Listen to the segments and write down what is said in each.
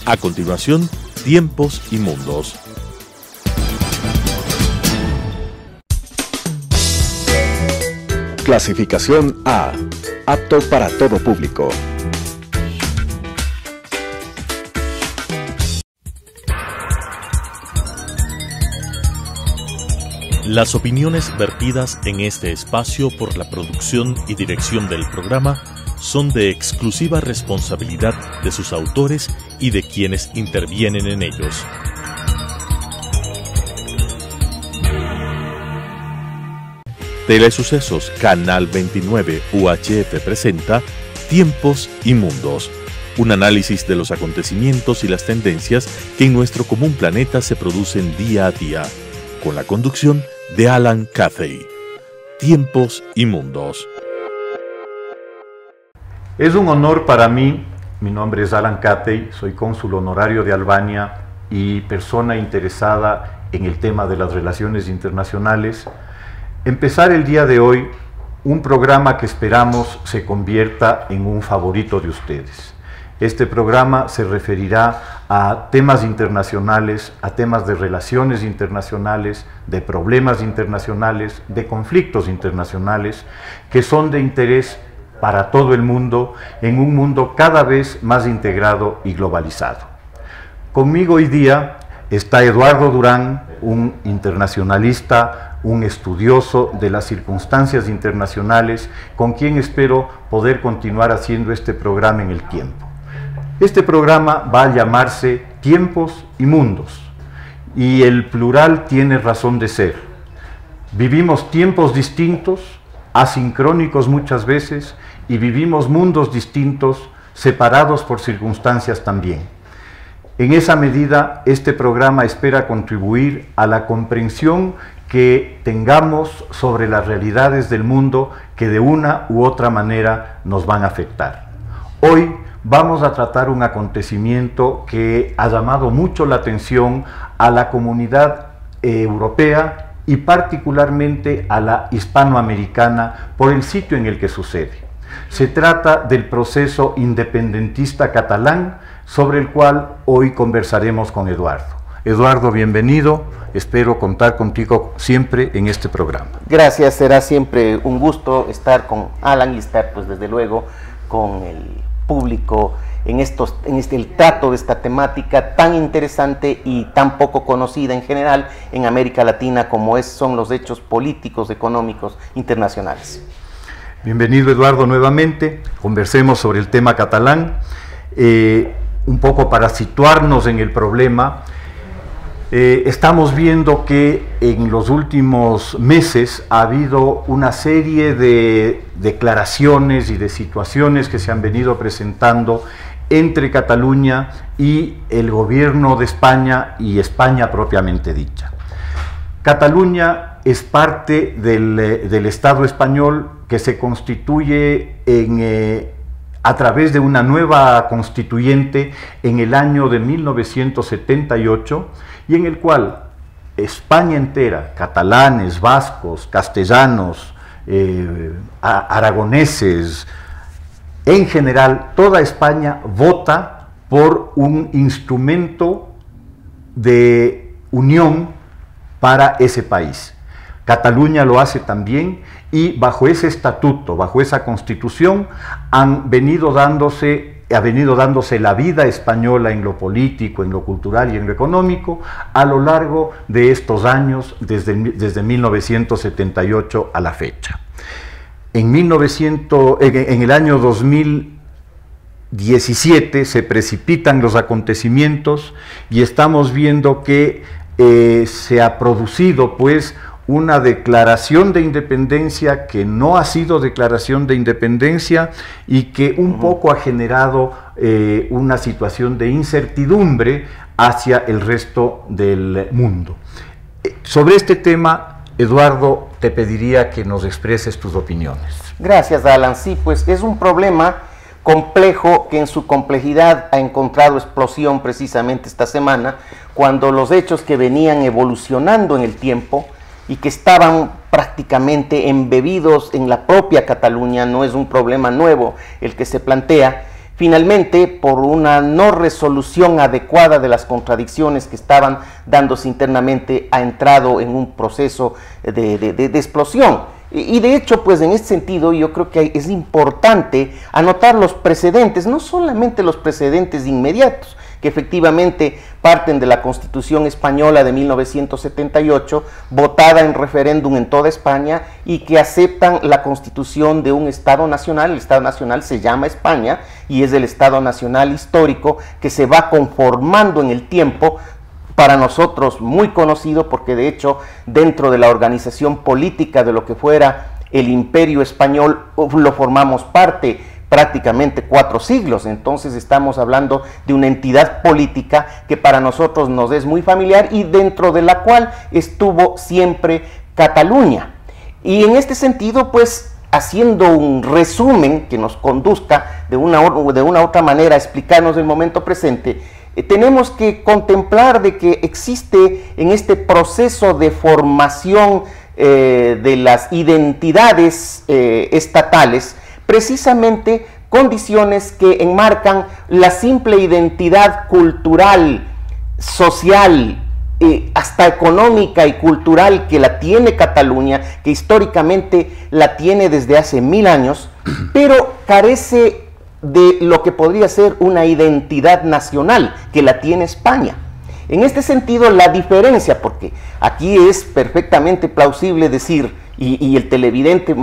A continuación, Tiempos y Mundos. Clasificación A. Apto para todo público. Las opiniones vertidas en este espacio por la producción y dirección del programa son de exclusiva responsabilidad de sus autores y de quienes intervienen en ellos. Telesucesos Canal 29 UHF presenta Tiempos y Mundos, un análisis de los acontecimientos y las tendencias que en nuestro común planeta se producen día a día, con la conducción de Alan Cathay. Tiempos y Mundos. Es un honor para mí, mi nombre es Alan Cathay, soy cónsul honorario de Albania y persona interesada en el tema de las relaciones internacionales, empezar el día de hoy un programa que esperamos se convierta en un favorito de ustedes. Este programa se referirá a temas internacionales, a temas de relaciones internacionales, de problemas internacionales, de conflictos internacionales, que son de interés para todo el mundo, en un mundo cada vez más integrado y globalizado. Conmigo hoy día está Eduardo Durán, un internacionalista, un estudioso de las circunstancias internacionales, con quien espero poder continuar haciendo este programa en el tiempo. Este programa va a llamarse Tiempos y Mundos, y el plural tiene razón de ser. Vivimos tiempos distintos, asincrónicos muchas veces, y vivimos mundos distintos, separados por circunstancias también. En esa medida, este programa espera contribuir a la comprensión que tengamos sobre las realidades del mundo que de una u otra manera nos van a afectar. Hoy vamos a tratar un acontecimiento que ha llamado mucho la atención a la comunidad europea y particularmente a la hispanoamericana por el sitio en el que sucede. Se trata del proceso independentista catalán, sobre el cual hoy conversaremos con Eduardo. Eduardo, bienvenido, espero contar contigo siempre en este programa. Gracias, será siempre un gusto estar con Alan y estar pues desde luego con el público en el trato de esta temática tan interesante y tan poco conocida en general en América Latina como son los hechos políticos, económicos, internacionales. Bienvenido, Eduardo, nuevamente. Conversemos sobre el tema catalán. Un poco para situarnos en el problema, estamos viendo que en los últimos meses ha habido una serie de declaraciones y de situaciones que se han venido presentando entre Cataluña y el gobierno de España y España propiamente dicha. Cataluña es parte del Estado español que se constituye a través de una nueva constituyente en el año de 1978 y en el cual España entera, catalanes, vascos, castellanos, aragoneses, en general toda España vota por un instrumento de unión para ese país. Cataluña lo hace también y bajo ese estatuto, bajo esa constitución, ha venido dándose la vida española en lo político, en lo cultural y en lo económico a lo largo de estos años, desde 1978 a la fecha. En el año 2017 se precipitan los acontecimientos y estamos viendo que se ha producido pues una declaración de independencia que no ha sido declaración de independencia y que un poco ha generado una situación de incertidumbre hacia el resto del mundo. Sobre este tema, Eduardo, te pediría que nos expreses tus opiniones. Gracias, Alan. Sí, pues es un problema complejo que en su complejidad ha encontrado explosión precisamente esta semana, cuando los hechos que venían evolucionando en el tiempo y que estaban prácticamente embebidos en la propia Cataluña, no es un problema nuevo el que se plantea, Finalmente, por una no resolución adecuada de las contradicciones que estaban dándose internamente, ha entrado en un proceso de explosión. Y de hecho, pues en este sentido, yo creo que es importante anotar los precedentes, no solamente los precedentes inmediatos, que efectivamente parten de la Constitución Española de 1978, votada en referéndum en toda España, y que aceptan la constitución de un Estado nacional. El Estado nacional se llama España y es el Estado nacional histórico que se va conformando en el tiempo, para nosotros muy conocido, porque de hecho dentro de la organización política de lo que fuera el Imperio Español lo formamos parte prácticamente 4 siglos. Entonces estamos hablando de una entidad política que para nosotros nos es muy familiar y dentro de la cual estuvo siempre Cataluña. Y en este sentido, pues, haciendo un resumen que nos conduzca de una u otra manera a explicarnos el momento presente, tenemos que contemplar de que existe en este proceso de formación de las identidades estatales precisamente condiciones que enmarcan la simple identidad cultural, social, hasta económica y cultural que la tiene Cataluña, que históricamente la tiene desde hace 1000 años, pero carece de lo que podría ser una identidad nacional que la tiene España. En este sentido, la diferencia, porque aquí es perfectamente plausible decir, y el televidente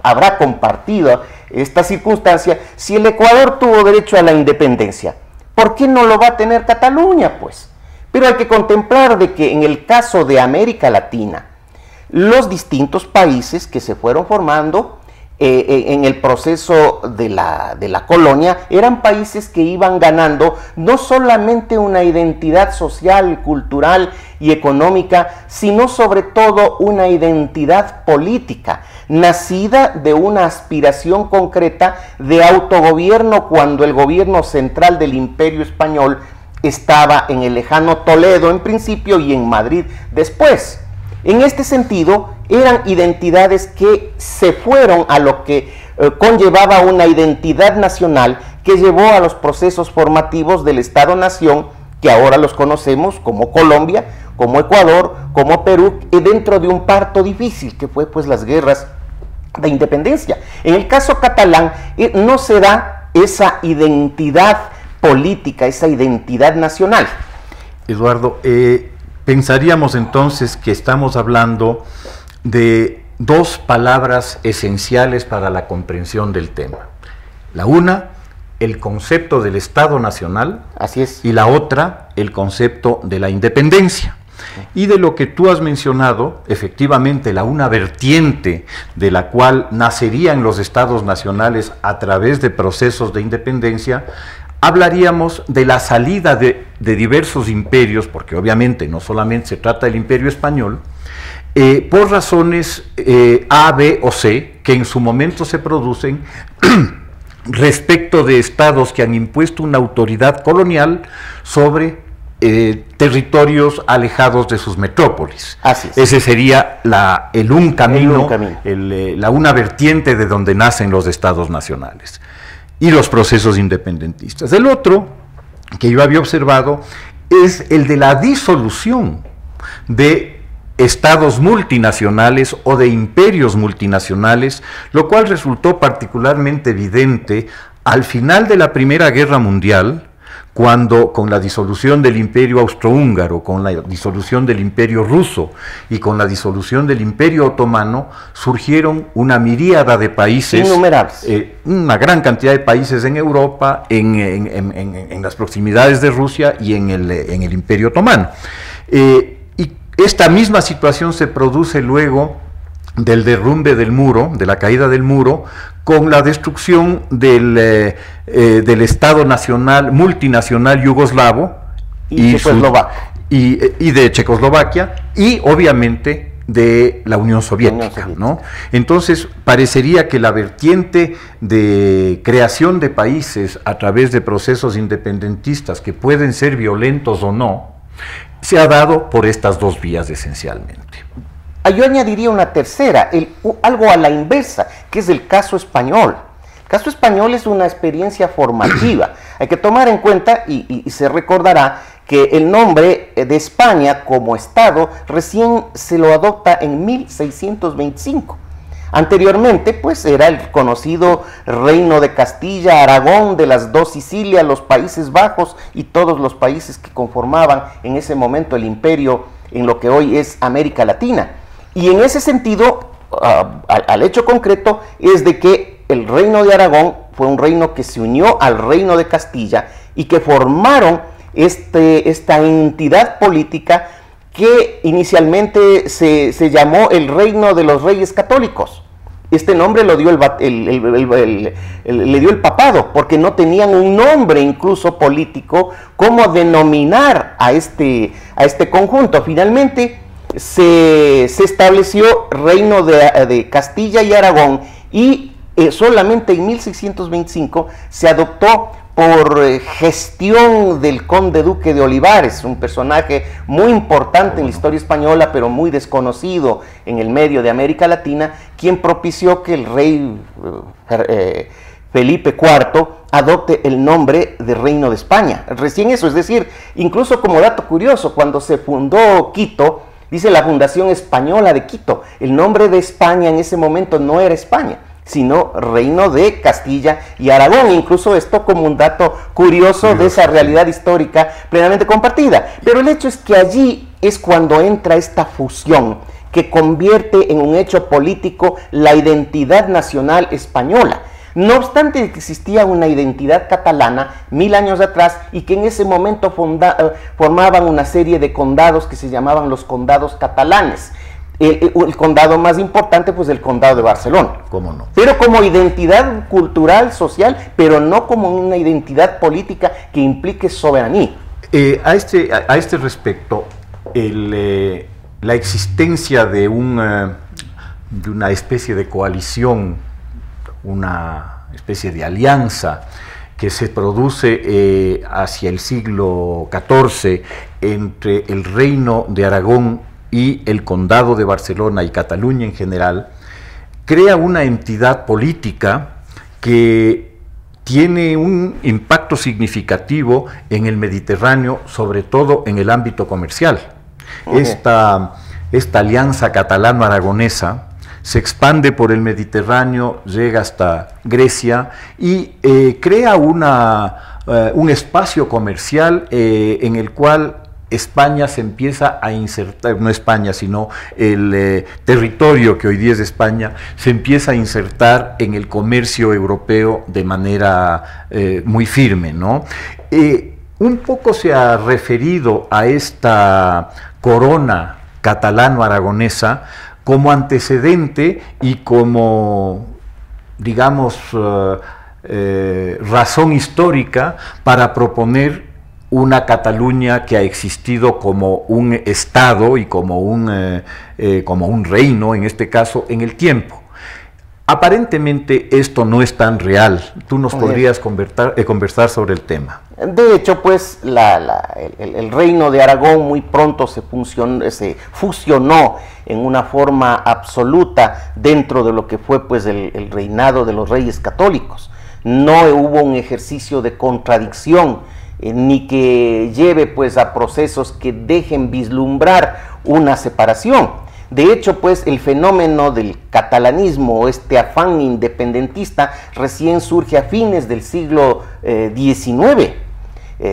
habrá compartido esta circunstancia, si el Ecuador tuvo derecho a la independencia, ¿por qué no lo va a tener Cataluña, pues? Pero hay que contemplar de que en el caso de América Latina, los distintos países que se fueron formando en el proceso de la colonia eran países que iban ganando no solamente una identidad social, cultural y económica, sino sobre todo una identidad política, nacida de una aspiración concreta de autogobierno cuando el gobierno central del Imperio Español estaba en el lejano Toledo en principio y en Madrid después. En este sentido, eran identidades que se fueron a lo que conllevaba una identidad nacional que llevó a los procesos formativos del Estado-Nación, que ahora los conocemos como Colombia, como Ecuador, como Perú, y dentro de un parto difícil, que fue pues las guerras de independencia. En el caso catalán, no se da esa identidad política, esa identidad nacional. Eduardo, pensaríamos entonces que estamos hablando de 2 palabras esenciales para la comprensión del tema. La una, el concepto del Estado Nacional. Así es. Y la otra, el concepto de la independencia. Y de lo que tú has mencionado, efectivamente, una vertiente de la cual nacerían los estados nacionales a través de procesos de independencia, hablaríamos de la salida de diversos imperios, porque obviamente no solamente se trata del Imperio Español, por razones A, B o C, que en su momento se producen respecto de estados que han impuesto una autoridad colonial sobre territorios alejados de sus metrópolis. Así es. Ese sería una vertiente de donde nacen los estados nacionales y los procesos independentistas. El otro, que yo había observado, es el de la disolución de estados multinacionales o de imperios multinacionales, lo cual resultó particularmente evidente al final de la Primera Guerra Mundial, cuando con la disolución del Imperio Austrohúngaro, con la disolución del Imperio Ruso y con la disolución del Imperio Otomano, surgieron una miríada de países, innumerables, una gran cantidad de países en Europa, en las proximidades de Rusia y en el Imperio Otomano. Y esta misma situación se produce luego del derrumbe del muro, de la caída del muro, con la destrucción del Estado nacional, multinacional yugoslavo y de Checoslovaquia, y obviamente de la Unión Soviética, ¿no? Entonces, parecería que la vertiente de creación de países a través de procesos independentistas, que pueden ser violentos o no, se ha dado por estas 2 vías esencialmente. Yo añadiría una tercera, algo a la inversa, que es el caso español. caso español es una experiencia formativa. Hay que tomar en cuenta, y se recordará, que el nombre de España como Estado recién se lo adopta en 1625. Anteriormente, pues, era el conocido Reino de Castilla, Aragón, de las dos Sicilias, los Países Bajos y todos los países que conformaban en ese momento el imperio en lo que hoy es América Latina. Y en ese sentido, al hecho concreto, es de que el Reino de Aragón fue un reino que se unió al Reino de Castilla y que formaron esta entidad política que inicialmente se llamó el Reino de los Reyes Católicos. Este nombre lo dio le dio el papado, porque no tenían un nombre incluso político como denominar a este conjunto. Finalmente se estableció Reino de Castilla y Aragón, y solamente en 1625 se adoptó por gestión del conde duque de Olivares, un personaje muy importante en la historia española, pero muy desconocido en el medio de América Latina, quien propició que el rey Felipe IV adopte el nombre de Reino de España. Recién eso, es decir, incluso como dato curioso, cuando se fundó Quito, dice la Fundación Española de Quito, el nombre de España en ese momento no era España, sino Reino de Castilla y Aragón. Incluso esto como un dato curioso de esa realidad histórica plenamente compartida. Pero el hecho es que allí es cuando entra esta fusión que convierte en un hecho político la identidad nacional española. No obstante que existía una identidad catalana 1000 años atrás, y que en ese momento formaban una serie de condados que se llamaban los condados catalanes. El condado más importante, pues el condado de Barcelona. ¿Cómo no? Pero como identidad cultural, social, pero no como una identidad política que implique soberanía. A este respecto, la existencia de una especie de coalición, una especie de alianza que se produce hacia el siglo XIV entre el Reino de Aragón y el Condado de Barcelona y Cataluña en general, crea una entidad política que tiene un impacto significativo en el Mediterráneo, sobre todo en el ámbito comercial. Esta alianza catalano-aragonesa se expande por el Mediterráneo, llega hasta Grecia y crea un espacio comercial en el cual España se empieza a insertar, no España, sino el territorio que hoy día es España, se empieza a insertar en el comercio europeo de manera muy firme, ¿no? Un poco se ha referido a esta corona catalano-aragonesa como antecedente y como, digamos, razón histórica para proponer una Cataluña que ha existido como un Estado y como un reino, en este caso, en el tiempo. Aparentemente esto no es tan real. Tú nos podrías conversar sobre el tema. De hecho, pues, el Reino de Aragón muy pronto se fusionó en una forma absoluta dentro de lo que fue, pues, el reinado de los Reyes Católicos. No hubo un ejercicio de contradicción, ni que lleve, pues, a procesos que dejen vislumbrar una separación. De hecho, pues, el fenómeno del catalanismo, este afán independentista, recién surge a fines del siglo XIX.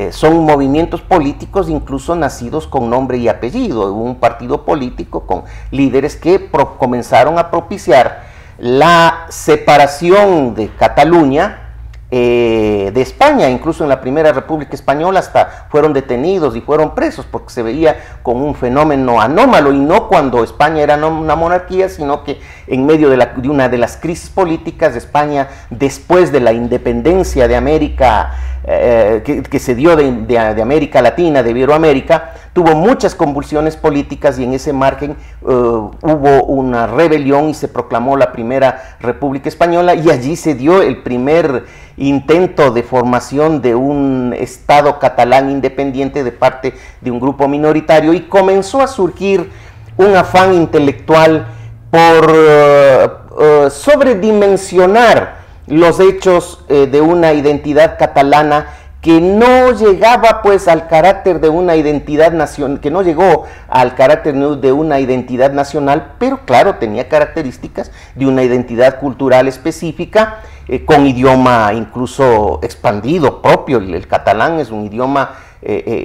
Son movimientos políticos incluso nacidos con nombre y apellido. Hubo un partido político con líderes que comenzaron a propiciar la separación de Cataluña de España. Incluso en la Primera República Española hasta fueron detenidos y fueron presos porque se veía como un fenómeno anómalo, y no cuando España era una monarquía, sino que en medio de una de las crisis políticas de España después de la independencia de América, que se dio de América Latina, de Iberoamérica, tuvo muchas convulsiones políticas, y en ese margen hubo una rebelión y se proclamó la Primera República Española, y allí se dio el primer intento de formación de un Estado catalán independiente de parte de un grupo minoritario, y comenzó a surgir un afán intelectual por sobredimensionar los hechos de una identidad catalana que no llegaba pues al carácter de una identidad nacional, que no llegó al carácter de una identidad nacional, pero claro, tenía características de una identidad cultural específica, con idioma incluso expandido propio. El catalán es un idioma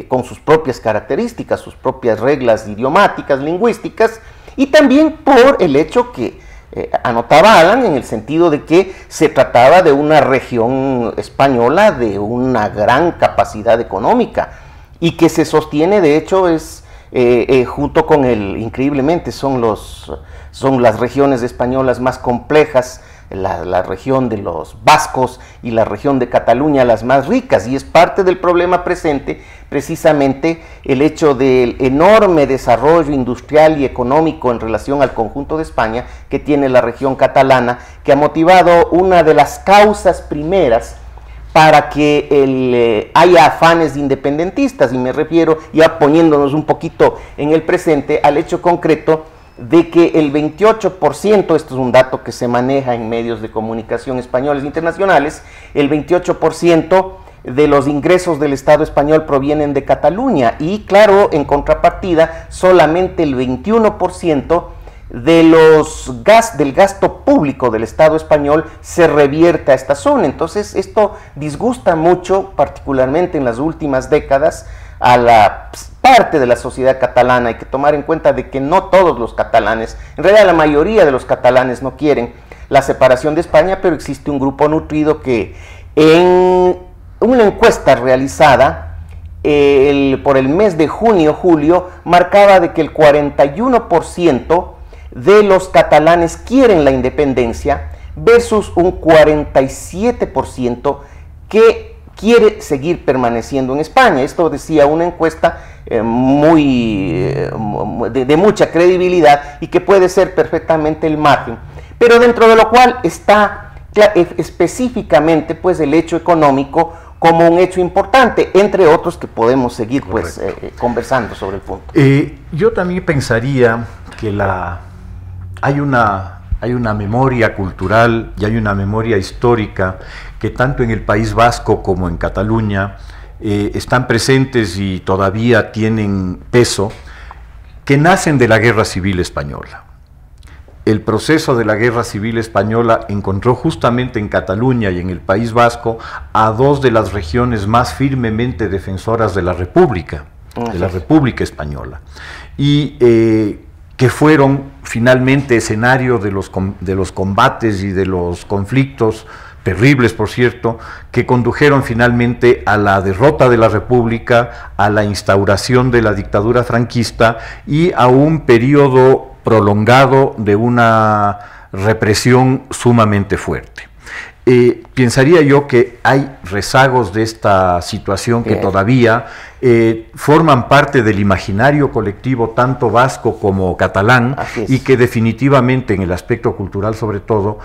con sus propias características, sus propias reglas idiomáticas, lingüísticas, y también por el hecho que anotaba Alan, en el sentido de que se trataba de una región española de una gran capacidad económica y que se sostiene, de hecho, es junto con increíblemente, son las regiones españolas más complejas, la región de los vascos y la región de Cataluña las más ricas, y es parte del problema presente precisamente el hecho del enorme desarrollo industrial y económico en relación al conjunto de España que tiene la región catalana, que ha motivado una de las causas primeras para que haya afanes independentistas, y me refiero, ya poniéndonos un poquito en el presente, al hecho concreto de que el 28%, esto es un dato que se maneja en medios de comunicación españoles internacionales, el 28% de los ingresos del Estado español provienen de Cataluña, y claro, en contrapartida, solamente el 21% del gasto público del Estado español se revierte a esta zona. Entonces esto disgusta mucho, particularmente en las últimas décadas, a la parte de la sociedad catalana. Hay que tomar en cuenta de que no todos los catalanes, en realidad la mayoría de los catalanes no quieren la separación de España, pero existe un grupo nutrido que en una encuesta realizada por el mes de junio-julio marcaba de que el 41% de los catalanes quieren la independencia versus un 47% que quiere seguir permaneciendo en España. Esto decía una encuesta de mucha credibilidad y que puede ser perfectamente el margen, pero dentro de lo cual está específicamente pues el hecho económico como un hecho importante, entre otros que podemos seguir pues conversando sobre el punto. Yo también pensaría que hay una memoria cultural y hay una memoria histórica que tanto en el País Vasco como en Cataluña están presentes y todavía tienen peso, que nacen de la Guerra Civil Española. El proceso de la Guerra Civil Española encontró justamente en Cataluña y en el País Vasco a dos de las regiones más firmemente defensoras de la República Española, y que fueron finalmente escenario de los combates y de los conflictos terribles, por cierto, que condujeron finalmente a la derrota de la República, a la instauración de la dictadura franquista y a un periodo prolongado de una represión sumamente fuerte. Pensaría yo que hay rezagos de esta situación que todavía forman parte del imaginario colectivo tanto vasco como catalán, y que definitivamente en el aspecto cultural sobre todo,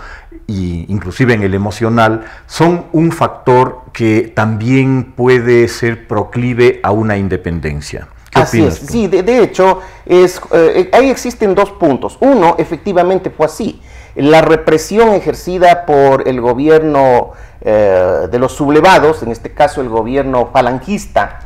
e inclusive en el emocional, son un factor que también puede ser proclive a una independencia. Así es, sí, de hecho, ahí existen dos puntos. Uno, efectivamente fue así. La represión ejercida por el gobierno de los sublevados, en este caso el gobierno falangista,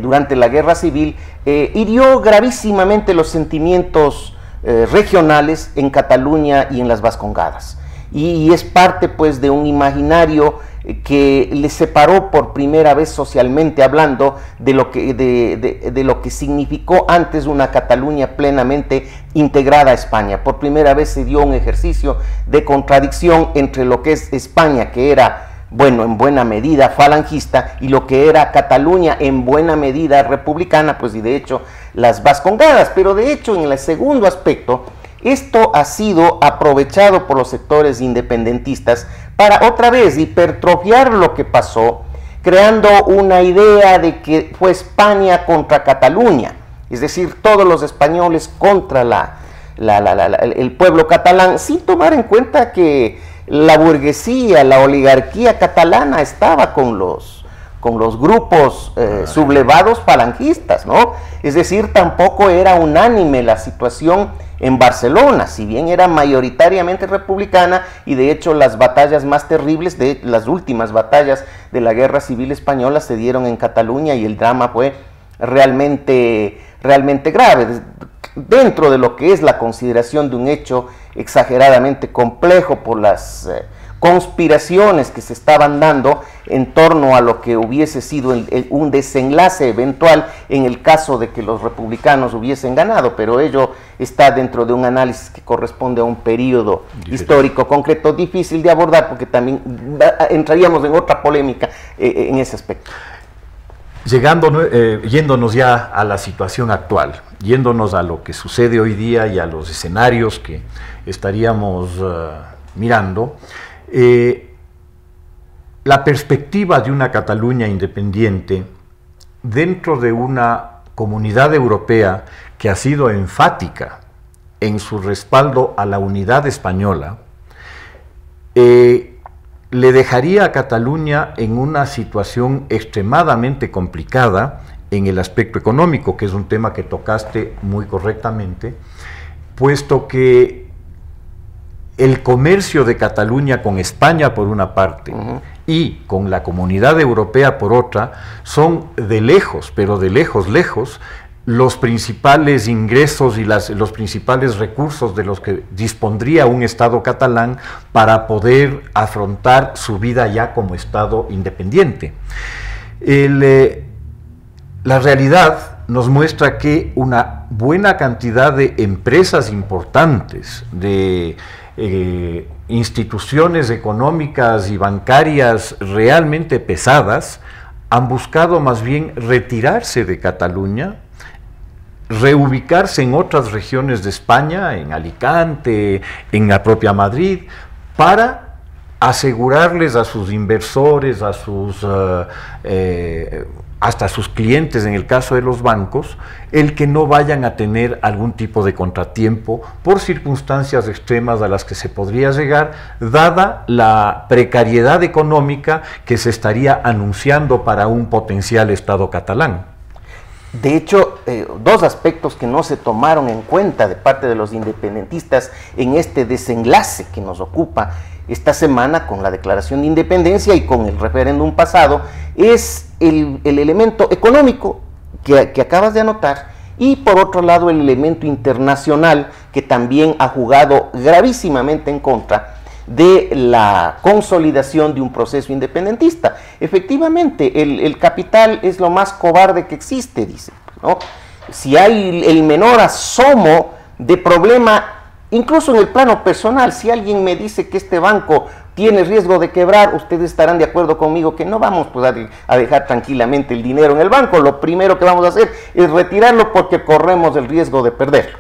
durante la guerra civil, hirió gravísimamente los sentimientos regionales en Cataluña y en las Vascongadas. Y es parte pues de un imaginario que le separó por primera vez socialmente hablando de lo que significó antes una Cataluña plenamente integrada a España. Por primera vez se dio un ejercicio de contradicción entre lo que es España, que era, bueno, en buena medida falangista, y lo que era Cataluña en buena medida republicana, pues, y de hecho las Vascongadas. Pero de hecho, en el segundo aspecto, esto ha sido aprovechado por los sectores independentistas para otra vez hipertrofiar lo que pasó, creando una idea de que fue España contra Cataluña, es decir, todos los españoles contra el pueblo catalán, sin tomar en cuenta que la burguesía, la oligarquía catalana estaba con los grupos sublevados falangistas, ¿no? Es decir, tampoco era unánime la situación en Barcelona, si bien era mayoritariamente republicana, y de hecho las batallas más terribles, de las últimas batallas de la Guerra Civil Española se dieron en Cataluña, y el drama fue realmente grave, dentro de lo que es la consideración de un hecho exageradamente complejo por las conspiraciones que se estaban dando en torno a lo que hubiese sido un desenlace eventual en el caso de que los republicanos hubiesen ganado, pero ello está dentro de un análisis que corresponde a un periodo histórico concreto, difícil de abordar, porque también entraríamos en otra polémica en ese aspecto. Yéndonos ya a la situación actual, yéndonos a lo que sucede hoy día y a los escenarios que estaríamos mirando, la perspectiva de una Cataluña independiente dentro de una comunidad europea que ha sido enfática en su respaldo a la unidad española, le dejaría a Cataluña en una situación extremadamente complicada en el aspecto económico, que es un tema que tocaste muy correctamente, puesto que el comercio de Cataluña con España por una parte y con la comunidad europea por otra son de lejos, pero de lejos, los principales ingresos y los principales recursos de los que dispondría un Estado catalán para poder afrontar su vida ya como Estado independiente. La realidad nos muestra que una buena cantidad de empresas importantes, de instituciones económicas y bancarias realmente pesadas, han buscado más bien retirarse de Cataluña, reubicarse en otras regiones de España, en Alicante, en la propia Madrid, para asegurarles a sus inversores, a sus hasta a sus clientes, en el caso de los bancos, el que no vayan a tener algún tipo de contratiempo por circunstancias extremas a las que se podría llegar, dada la precariedad económica que se estaría anunciando para un potencial Estado catalán. De hecho, dos aspectos que no se tomaron en cuenta de parte de los independentistas en este desenlace que nos ocupa esta semana con la declaración de independencia y con el referéndum pasado, es el elemento económico que acabas de anotar, y por otro lado el elemento internacional que también ha jugado gravísimamente en contra de la consolidación de un proceso independentista. Efectivamente, el capital es lo más cobarde que existe, dice, ¿no? Si hay el menor asomo de problema, incluso en el plano personal, si alguien me dice que este banco tiene riesgo de quebrar, ustedes estarán de acuerdo conmigo que no vamos pues, a dejar tranquilamente el dinero en el banco. Lo primero que vamos a hacer es retirarlo porque corremos el riesgo de perderlo,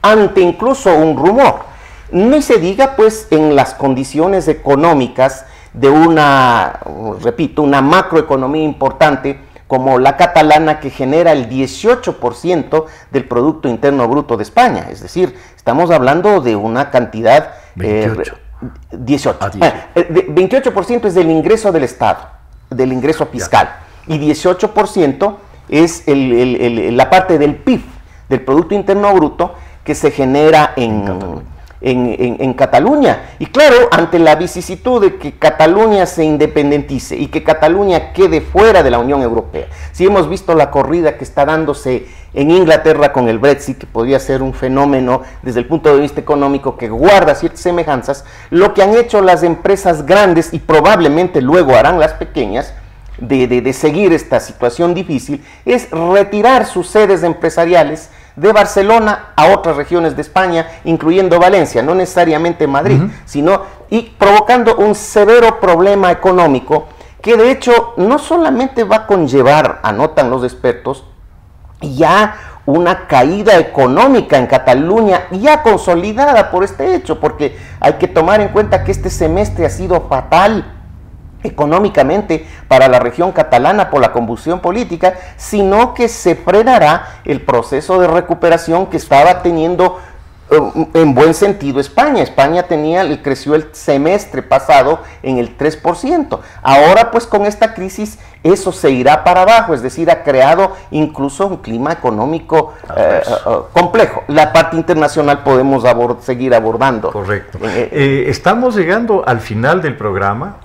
ante incluso un rumor. No se diga pues en las condiciones económicas de una, repito, una macroeconomía importante como la catalana, que genera el 18% del Producto Interno Bruto de España. Es decir, estamos hablando de una cantidad... 28. 28% es del ingreso del Estado, del ingreso fiscal, y 18% es la parte del PIB, del Producto Interno Bruto, que se genera en Cataluña. Y claro, ante la vicisitud de que Cataluña se independice y que Cataluña quede fuera de la Unión Europea, si hemos visto la corrida que está dándose en Inglaterra con el Brexit, que podría ser un fenómeno desde el punto de vista económico que guarda ciertas semejanzas, lo que han hecho las empresas grandes, y probablemente luego harán las pequeñas, de seguir esta situación difícil, es retirar sus sedes empresariales de Barcelona a otras regiones de España, incluyendo Valencia, no necesariamente Madrid, sino, y provocando un severo problema económico que de hecho no solamente va a conllevar, anotan los expertos, ya una caída económica en Cataluña ya consolidada por este hecho, porque hay que tomar en cuenta que este semestre ha sido fatal económicamente para la región catalana por la convulsión política, sino que se frenará el proceso de recuperación que estaba teniendo en buen sentido España. España creció el semestre pasado en el 3%. Ahora pues con esta crisis eso se irá para abajo, es decir, ha creado incluso un clima económico complejo. La parte internacional podemos seguir abordando. Correcto. Estamos llegando al final del programa,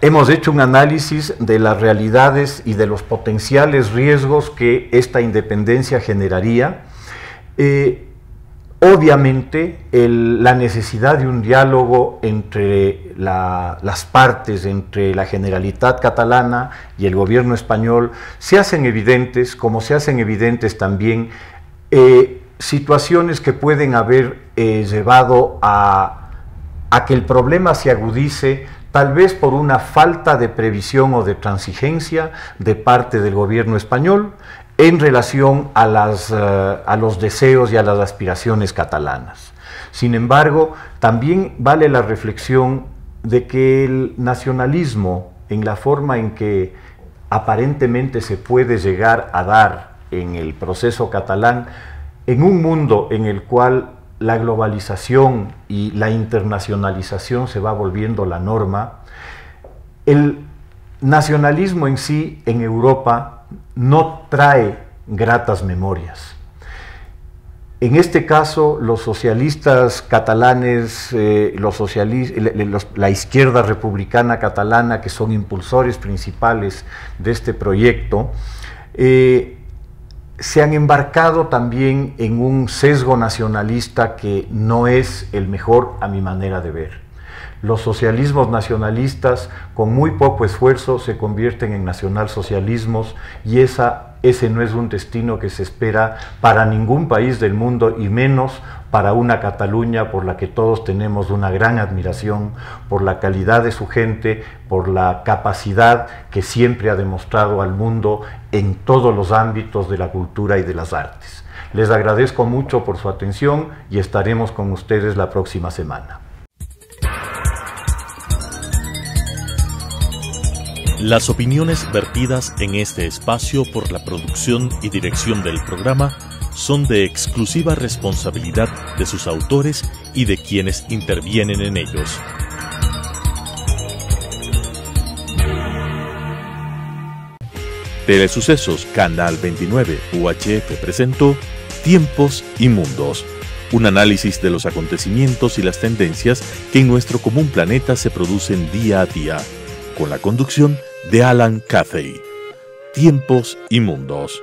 hemos hecho un análisis de las realidades y de los potenciales riesgos que esta independencia generaría. Obviamente, la necesidad de un diálogo entre las partes, entre la Generalitat catalana y el gobierno español, se hacen evidentes, como se hacen evidentes también situaciones que pueden haber llevado a que el problema se agudice, tal vez por una falta de previsión o de transigencia de parte del gobierno español en relación a los deseos y a las aspiraciones catalanas. Sin embargo, también vale la reflexión de que el nacionalismo, en la forma en que aparentemente se puede llegar a dar en el proceso catalán, en un mundo en el cual la globalización y la internacionalización se va volviendo la norma, el nacionalismo en sí en Europa no trae gratas memorias. En este caso, los socialistas catalanes, la izquierda republicana catalana, que son impulsores principales de este proyecto, se han embarcado también en un sesgo nacionalista que no es el mejor a mi manera de ver. Los socialismos nacionalistas, con muy poco esfuerzo, se convierten en nacionalsocialismos y ese no es un destino que se espera para ningún país del mundo y menos para una Cataluña por la que todos tenemos una gran admiración, por la calidad de su gente, por la capacidad que siempre ha demostrado al mundo en todos los ámbitos de la cultura y de las artes. Les agradezco mucho por su atención y estaremos con ustedes la próxima semana. Las opiniones vertidas en este espacio por la producción y dirección del programa son de exclusiva responsabilidad de sus autores y de quienes intervienen en ellos. Telesucesos Canal 29 UHF presentó Tiempos y Mundos, un análisis de los acontecimientos y las tendencias que en nuestro común planeta se producen día a día, con la conducción de Alan Cathay. Tiempos y Mundos.